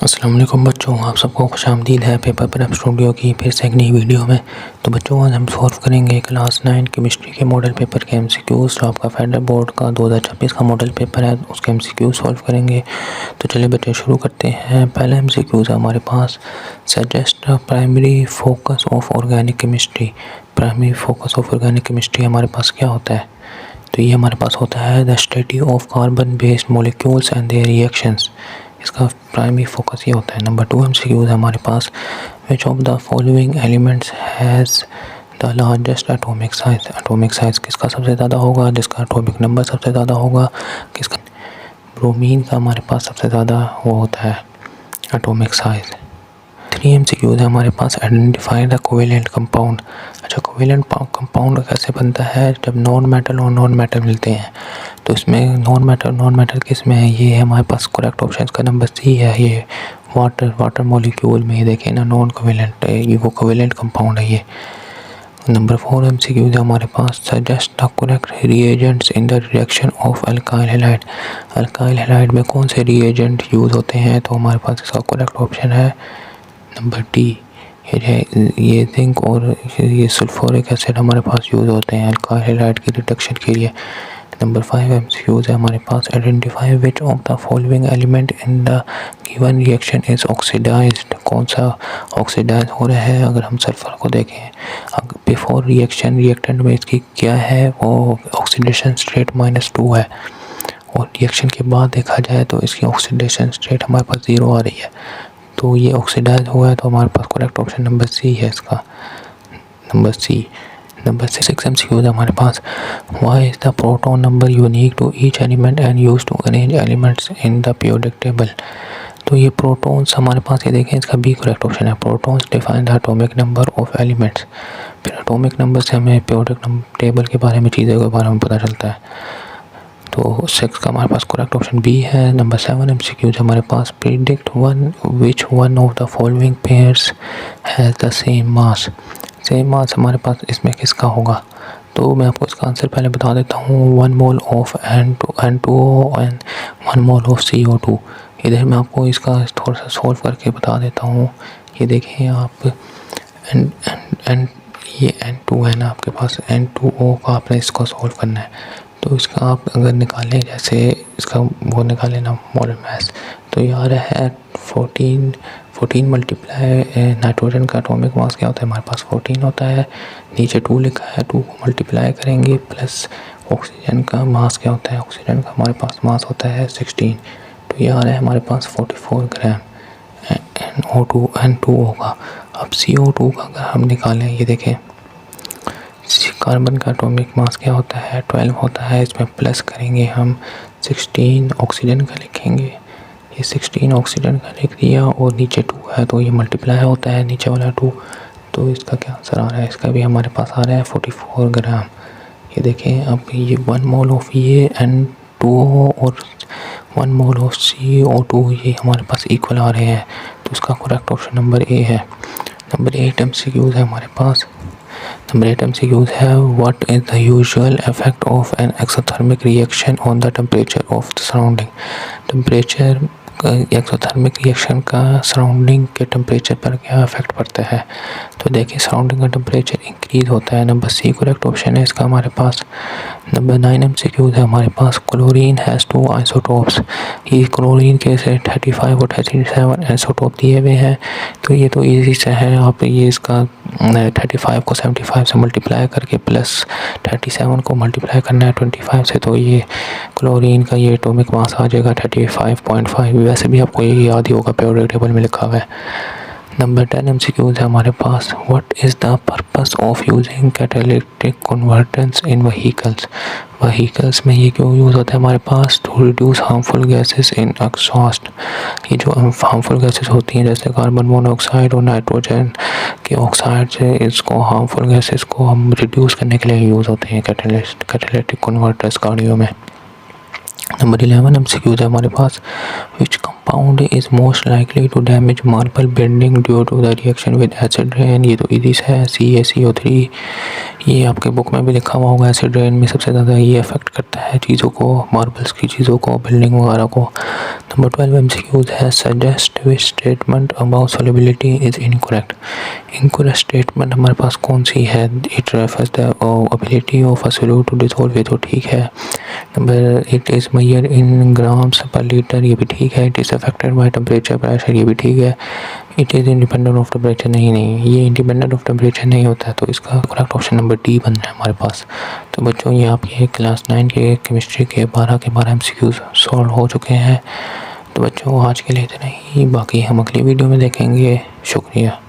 अस्सलाम वालेकुम बच्चों, आप सबको खुशामदीद है पेपर प्रेप स्टूडियो की फिर से एक नई वीडियो में। तो बच्चों आज हम सॉल्व करेंगे क्लास 9 केमिस्ट्री के मॉडल पेपर के एमसीक्यूज़। जो आपका फेडरल बोर्ड का 2026 का मॉडल पेपर है उसके एमसीक्यू सॉल्व करेंगे। तो चलिए बच्चे शुरू करते हैं। पहला एमसीक्यूज़ हमारे पास, suggest primary focus of organic chemistry. Primary focus of organic chemistry हमारे पास क्या होता है? तो ये हमारे पास होता है the study of carbon based molecules and their reactions. इसका प्राइमरी फोकस ये होता है। नंबर 2 एमसीक्यूज़ हमारे पास, which of the following elements has the largest atomic size. Atomic size किसका सबसे ज़्यादा होगा, जिसका एटॉमिक नंबर सबसे ज़्यादा होगा? किसका? ब्रोमीन का हमारे पास सबसे ज़्यादा वो होता है एटॉमिक साइज। 3 एमसीक्यूज़ है हमारे पास, आइडेंटिफाई द कोवेलेंट कंपाउंड। अच्छा, कोवेलेंट कंपाउंड कैसे बनता है? जब नॉन मेटल और नॉन मेटल मिलते हैं। तो इसमें नॉन मेटल किस में है? ये है हमारे पास करेक्ट ऑप्शन का नंबर सी है। ये वाटर मॉलिक्यूल में, ये देखें ना, नॉन कोवेलेंट है, ये वो कोवेलेंट कंपाउंड है ये। नंबर 4 एमसीक्यूज़ है हमारे पास, suggest the correct reagents in the reaction of alkyl halide. Alkyl halide में कौन से रिएजेंट यूज़ होते हैं? तो हमारे पास इसका करेक्ट ऑप्शन है नंबर डी। ये जिंक और ये सल्फ्यूरिक एसिड हमारे पास यूज़ होते हैं अल्काइल हैलाइड की रिडक्शन के लिए। नंबर 5 एमसीक्यूज़ है हमारे पास, identify which of the following element in the given reaction is oxidized. कौन सा ऑक्सीडाइज हो रहा है? अगर हम सल्फर को देखें, बिफोर रिएक्शन रिएक्टेंट में इसकी क्या है, वो ऑक्सीडेशन स्टेट -2 है, और रिएक्शन के बाद देखा जाए तो इसकी ऑक्सीडेशन स्टेट हमारे पास 0 आ रही है। तो ये ऑक्सीडाइज हुआ है, तो हमारे पास करेक्ट ऑप्शन नंबर सी है इसका, नंबर सी। नंबर 6 एमसीक्यूज़ है हमारे पास, why is the proton number unique to each element and use to arrange elements in the periodic table. तो ये प्रोटॉन्स हमारे पास, ये देखें, इसका बी करेक्ट ऑप्शन है। Protons define the atomic number of elements. फिर एटॉमिक नंबर से हमें पीरियोडिक टेबल के बारे में, चीज़ों के बारे में पता चलता है। तो 6 का हमारे पास करेक्ट ऑप्शन बी है। नंबर 7 एमसीक्यूज़ हमारे पास, predict which one of the following pairs has the same mass. Same mass हमारे पास इसमें किसका होगा? तो मैं आपको इसका आंसर पहले बता देता हूँ। 1 mole of N2O and 1 mole of CO2। इधर मैं आपको इसका थोड़ा सा सॉल्व करके बता देता हूँ। ये देखें आप, एन ये N2 है ना आपके पास, N2O का आपने इसको सॉल्व करना है। तो इसका आप अगर निकालें, जैसे इसका वो निकालें ना मोलर मास, तो ये आ रहा है 14 मल्टीप्लाई नाइट्रोजन का एटॉमिक मास क्या होता है? हमारे पास 14 होता है। नीचे 2 लिखा है, 2 को मल्टीप्लाई करेंगे, प्लस ऑक्सीजन का मास क्या होता है? ऑक्सीजन का हमारे पास मास होता है 16। तो ये आ रहा है हमारे पास 44 ग्राम N2O का। अब CO2 का अगर हम निकालें, ये देखें, कार्बन का एटॉमिक मास क्या होता है? 12 होता है। इसमें प्लस करेंगे हम 16 ऑक्सीजन का लिखेंगे, ये 16 ऑक्सीजन का लिख दिया, और नीचे 2 है तो ये मल्टीप्लाई होता है नीचे वाला 2। तो इसका क्या आंसर आ रहा है? इसका भी हमारे पास आ रहा है 44 ग्राम। ये देखें, अब ये 1 मोल ऑफ ये N2O और 1 मोल ऑफ CO2 ये हमारे पास इक्वल आ रहे हैं। तो इसका करेक्ट ऑप्शन नंबर ए है। नंबर 8 एमसीक्यूज़ है हमारे पास। नंबर 8 एमसीक्यूज़ है, what is the usual effect of an exothermic reaction on the temperature of the surrounding. Temperature exothermic reaction का सराउंडिंग के टेम्परेचर पर क्या इफेक्ट पड़ता है? तो देखिए, सराउंडिंग का टेम्परेचर इंक्रीज होता है। नंबर सी करेक्ट ऑप्शन है इसका हमारे पास। नंबर 9 एमसीक्यूज़ है हमारे पास, क्लोरीन हैज़ 2 आइसोटोप्स। ये क्लोरीन के से 35 और 37 आइसोटोप दिए हुए हैं। तो ये तो ईजी से है, आप ये इसका 35 को 75 से मल्टीप्लाई करके प्लस 37 को मल्टीप्लाई करना है 25 से, तो ये क्लोरीन का ये एटॉमिक मास आ जाएगा 35.5। वैसे भी आपको ये याद ही होगा, पीरियोडिक टेबल में लिखा हुआ है। नंबर 10 एमसीक्यूज़ है हमारे पास, what is the purpose of using catalytic converters in vehicles. Vehicles में ये क्यों यूज़ होता है हमारे पास? To reduce harmful gases in exhaust. ये जो हार्मफुल गैसेस होती हैं जैसे कार्बन मोनोऑक्साइड और नाइट्रोजन के ऑक्साइड से, इसको हार्मफुल गैसेस को हम रिड्यूस करने के लिए यूज़ होते हैं कैटालिटिक कन्वर्टर्स गाड़ियों में। नंबर 11 एमसीक्यूज़ है हमारे पास, which pound is most likely to damage marble bending due to the reaction with acid rain. ये तो इजी है, CaCO3। ये आपके बुक में भी लिखा हुआ होगा। एसिड रेन में सबसे ज़्यादा ये अफेक्ट करता है चीज़ों को, मार्बल्स की चीज़ों को, बिल्डिंग वगैरह को। नंबर 12 MCQs है suggest which statement about solubility is incorrect. Incorrect statement हमारे पास कौन सी है? It refers the ability of a solute to dissolve. ये तो ठीक है। Number 8 is major in grams per litre. ये भी ठीक है। It is affected by temperature pressure. ये भी ठीक है। It is independent of temperature. नहीं, ये इंडिपेंडेंट ऑफ टेम्परेचर नहीं होता है, तो इसका करेक्ट ऑप्शन नंबर डी बन रहा है हमारे पास। तो बच्चों ये आपके क्लास 9 के केमिस्ट्री के 12 के 12 MCQs सॉल्व हो चुके हैं। तो बच्चों आज के लिए इतना ही, बाकी हम अगली वीडियो में देखेंगे। शुक्रिया।